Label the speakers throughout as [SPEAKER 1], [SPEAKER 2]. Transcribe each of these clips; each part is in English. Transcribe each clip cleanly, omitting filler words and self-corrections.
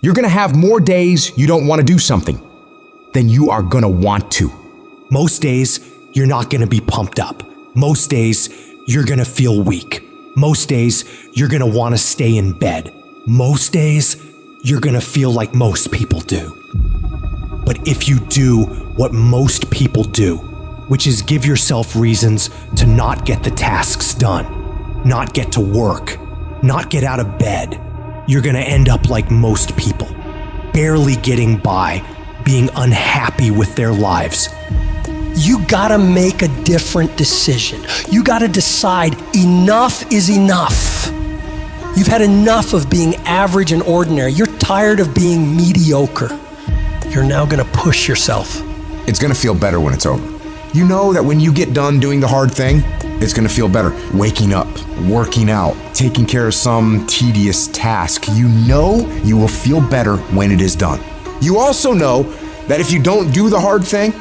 [SPEAKER 1] You're gonna have more days you don't want to do something than you are gonna want to.
[SPEAKER 2] Most days, you're not gonna be pumped up. Most days, you're gonna feel weak. Most days, you're gonna wanna stay in bed. Most days, you're gonna feel like most people do. But if you do what most people do, which is give yourself reasons to not get the tasks done, not get to work, not get out of bed, you're gonna end up like most people, barely getting by, being unhappy with their lives.
[SPEAKER 3] You gotta make a different decision. You gotta decide enough is enough. You've had enough of being average and ordinary. You're tired of being mediocre. You're now gonna push yourself.
[SPEAKER 1] It's gonna feel better when it's over. You know that when you get done doing the hard thing, it's gonna feel better. Waking up, working out, taking care of some tedious task. You know you will feel better when it is done. You also know that if you don't do the hard thing,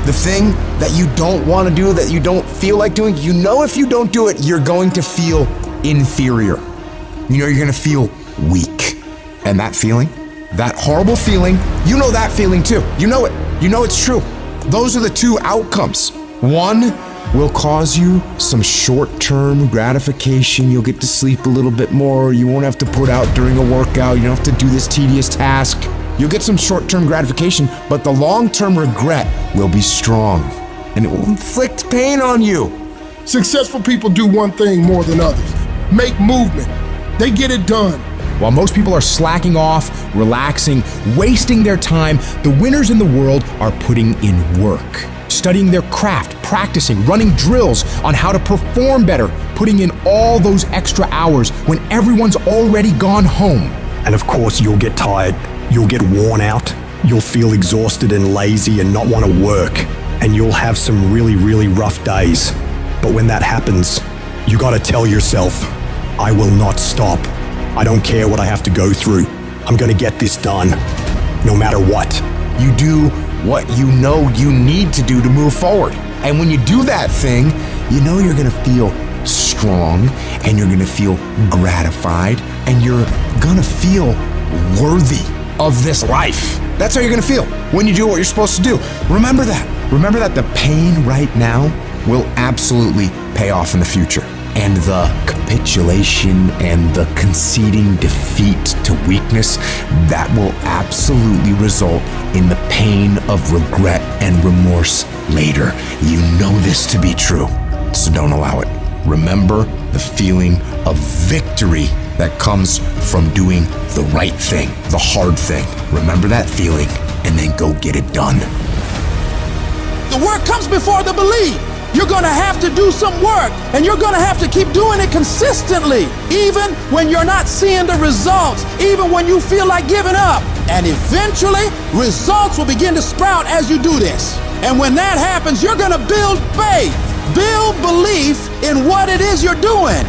[SPEAKER 1] the thing that you don't want to do, that you don't feel like doing, you know if you don't do it, you're going to feel inferior. You know you're going to feel weak. And that feeling, that horrible feeling, you know that feeling too. You know it. You know it's true. Those are the two outcomes. One will cause you some short-term gratification. You'll get to sleep a little bit more. You won't have to put out during a workout. You don't have to do this tedious task. You'll get some short-term gratification, but the long-term regret will be strong, and it will inflict pain on you.
[SPEAKER 4] Successful people do one thing more than others: make movement. They get it done.
[SPEAKER 1] While most people are slacking off, relaxing, wasting their time, the winners in the world are putting in work, studying their craft, practicing, running drills on how to perform better, putting in all those extra hours when everyone's already gone home.
[SPEAKER 2] And of course, you'll get tired. You'll get worn out. You'll feel exhausted and lazy and not want to work. And you'll have some really, really rough days. But when that happens, you gotta tell yourself, I will not stop. I don't care what I have to go through. I'm gonna get this done, no matter what.
[SPEAKER 1] You do what you know you need to do to move forward. And when you do that thing, you know you're gonna feel strong, and you're gonna feel gratified, and you're gonna feel worthy of this life. That's how you're gonna feel when you do what you're supposed to do. Remember that. Remember that the pain right now will absolutely pay off in the future. And the capitulation and the conceding defeat to weakness, that will absolutely result in the pain of regret and remorse later. You know this to be true, so don't allow it. Remember the feeling of victory that comes from doing the right thing, the hard thing. Remember that feeling, and then go get it done.
[SPEAKER 5] The work comes before the belief. You're gonna have to do some work, and you're gonna have to keep doing it consistently, even when you're not seeing the results, even when you feel like giving up. And eventually, results will begin to sprout as you do this. And when that happens, you're gonna build faith, build belief in what it is you're doing.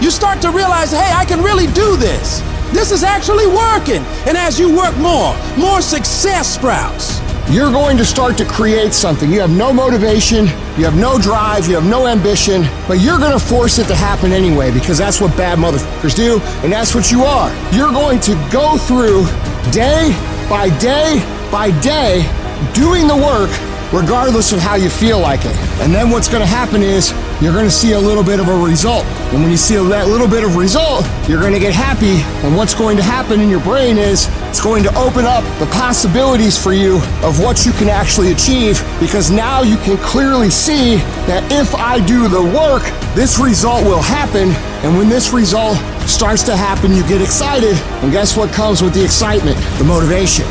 [SPEAKER 5] You start to realize, hey, I can really do this. This is actually working. And as you work more success sprouts.
[SPEAKER 4] You're going to start to create something. You have no motivation, you have no drive, you have no ambition, but you're going to force it to happen anyway, because that's what bad motherfuckers do, and that's what you are. You're going to go through day by day by day doing the work regardless of how you feel like it. And then what's going to happen is you're going to see a little bit of a result. And when you see that little bit of result, you're going to get happy. And what's going to happen in your brain is it's going to open up the possibilities for you of what you can actually achieve, because now you can clearly see that if I do the work, this result will happen. And when this result starts to happen, you get excited. And guess what comes with the excitement? The motivation.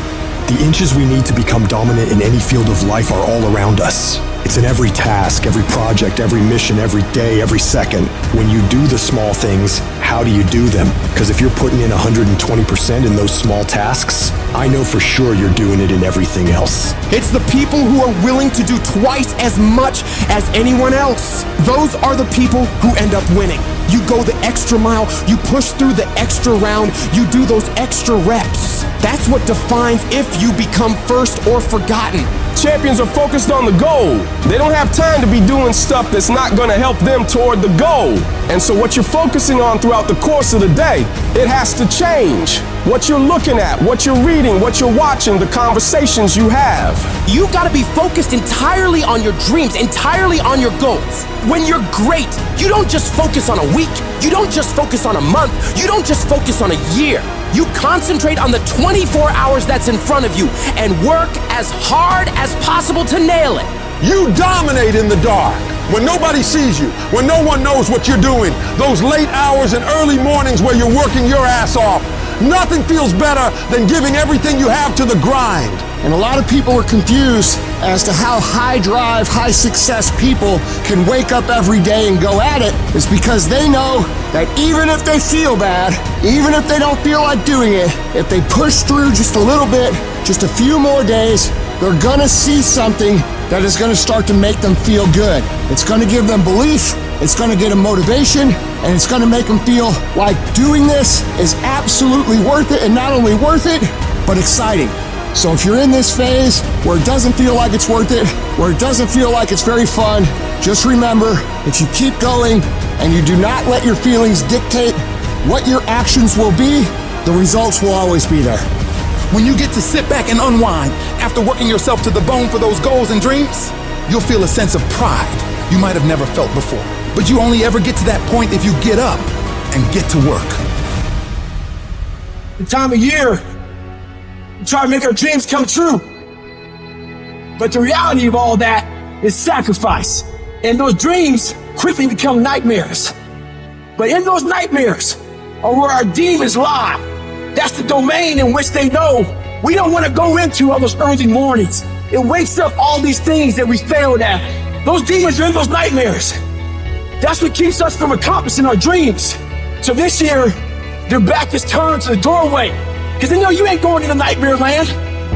[SPEAKER 2] The inches we need to become dominant in any field of life are all around us. It's in every task, every project, every mission, every day, every second. When you do the small things, how do you do them? Because if you're putting in 120% in those small tasks, I know for sure you're doing it in everything else.
[SPEAKER 6] It's the people who are willing to do twice as much as anyone else. Those are the people who end up winning. You go the extra mile, you push through the extra round, you do those extra reps. That's what defines if you become first or forgotten.
[SPEAKER 7] Champions are focused on the goal. They don't have time to be doing stuff that's not going to help them toward the goal. And so what you're focusing on throughout the course of the day, it has to change. what you're looking at, what you're reading, what you're watching, the conversations you have.
[SPEAKER 8] You gotta be focused entirely on your dreams, entirely on your goals. When you're great, you don't just focus on a week, you don't just focus on a month, you don't just focus on a year. You concentrate on the 24 hours that's in front of you and work as hard as possible to nail it.
[SPEAKER 5] You dominate in the dark when nobody sees you, when no one knows what you're doing. Those late hours and early mornings where you're working your ass off. Nothing feels better than giving everything you have to the grind.
[SPEAKER 4] And a lot of people are confused as to how high drive, high success people can wake up every day and go at it. It's because they know that even if they feel bad, even if they don't feel like doing it, if they push through just a little bit, just a few more days, they're gonna see something that is gonna start to make them feel good. It's gonna give them belief, it's gonna get them motivation, and it's gonna make them feel like doing this is absolutely worth it, and not only worth it, but exciting. So if you're in this phase where it doesn't feel like it's worth it, where it doesn't feel like it's very fun, just remember, if you keep going and you do not let your feelings dictate what your actions will be, the results will always be there.
[SPEAKER 5] When you get to sit back and unwind after working yourself to the bone for those goals and dreams, you'll feel a sense of pride you might have never felt before. But you only ever get to that point if you get up and get to work.
[SPEAKER 9] The time of year, we try to make our dreams come true. But the reality of all that is sacrifice. And those dreams quickly become nightmares. But in those nightmares are where our demons lie. That's the domain in which they know we don't want to go into on those early mornings. It wakes up all these things that we failed at. Those demons are in those nightmares. That's what keeps us from accomplishing our dreams. So this year, their back is turned to the doorway. Because they know you ain't going into nightmare land,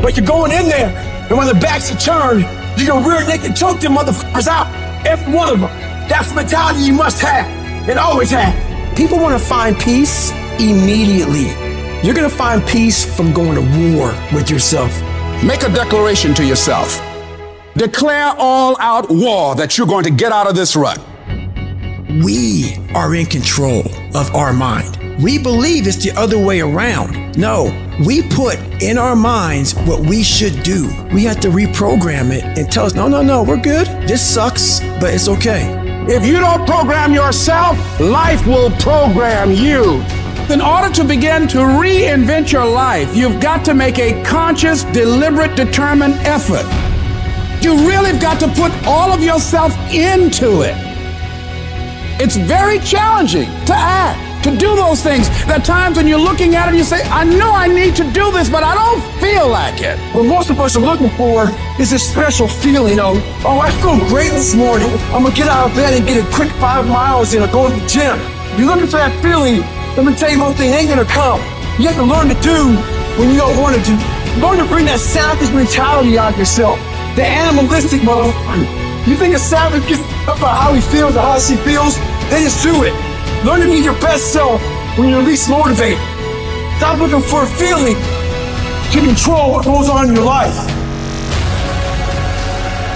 [SPEAKER 9] but you're going in there. And when the backs are turned, you're gonna rear naked choke them motherfuckers out. Every one of them. That's the mentality you must have and always have.
[SPEAKER 3] People want to find peace immediately. You're going to find peace from going to war with yourself.
[SPEAKER 10] Make a declaration to yourself. Declare all out war that you're going to get out of this rut.
[SPEAKER 9] We are in control of our mind. We believe it's the other way around. No, we put in our minds what we should do. We have to reprogram it and tell us, no, we're good. This sucks, but it's okay.
[SPEAKER 10] If you don't program yourself, life will program you. In order to begin to reinvent your life, you've got to make a conscious, deliberate, determined effort. You really have got to put all of yourself into it. It's very challenging to act, to do those things. There are times when you're looking at it and you say, I know I need to do this, but I don't feel like it.
[SPEAKER 9] What most of us are looking for is a special feeling of, I feel great this morning. I'm gonna get out of bed and get a quick 5 miles in or go to the gym. You're looking for that feeling. Let me tell you one thing, it ain't gonna come. You have to learn to do when you don't want to do. Learn to bring that savage mentality out of yourself. The animalistic motherfucker. You think a savage gets about how he feels or how she feels? Then just do it. Learn to be your best self when you're least motivated. Stop looking for a feeling to control what goes on in your life.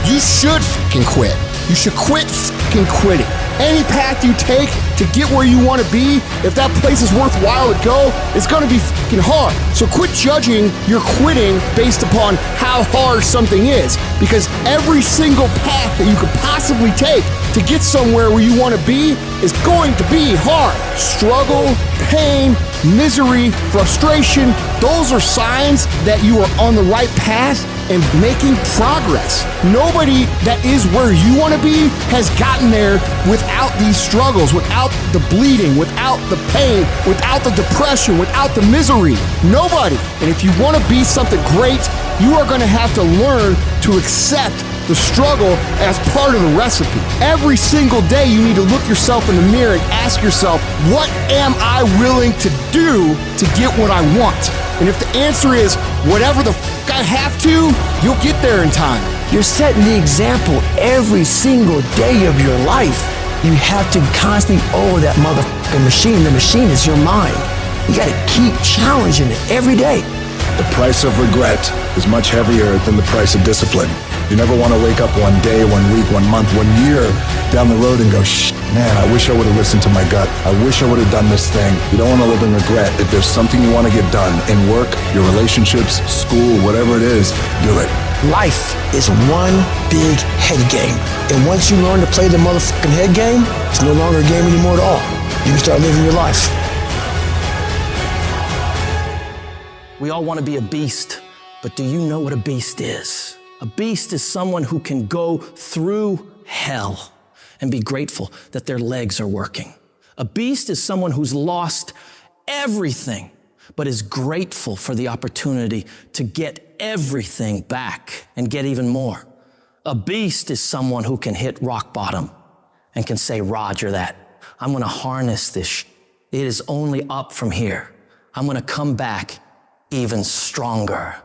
[SPEAKER 4] You should fucking quit. You should quit fucking quitting. Any path you take to get where you want to be, if that place is worthwhile to go, it's gonna be fucking hard. So quit judging your quitting based upon how hard something is. Because every single path that you could possibly take to get somewhere where you want to be is going to be hard. Struggle, pain, misery, frustration, those are signs that you are on the right path and making progress. Nobody that is where you want to be has gotten there without these struggles, without the bleeding, without the pain, without the depression, without the misery. Nobody. And if you want to be something great, you are going to have to learn to accept the struggle as part of the recipe. Every single day you need to look yourself in the mirror and ask yourself, what am I willing to do to get what I want? And if the answer is whatever the I have to, you'll get there in time.
[SPEAKER 3] You're setting the example every single day of your life. You have to constantly owe that motherfucking machine. The machine is your mind. You gotta keep challenging it every day.
[SPEAKER 11] The price of regret is much heavier than the price of discipline. You never want to wake up one day, 1 week, 1 month, 1 year down the road and go, man, I wish I would have listened to my gut. I wish I would have done this thing. You don't want to live in regret. If there's something you want to get done in work, your relationships, school, whatever it is, do it.
[SPEAKER 12] Life is one big head game. And once you learn to play the motherfucking head game, it's no longer a game anymore at all. You can start living your life.
[SPEAKER 8] We all want to be a beast, but do you know what a beast is? A beast is someone who can go through hell and be grateful that their legs are working. A beast is someone who's lost everything, but is grateful for the opportunity to get everything back and get even more. A beast is someone who can hit rock bottom and can say, Roger that. I'm gonna harness this. It is only up from here. I'm gonna come back even stronger.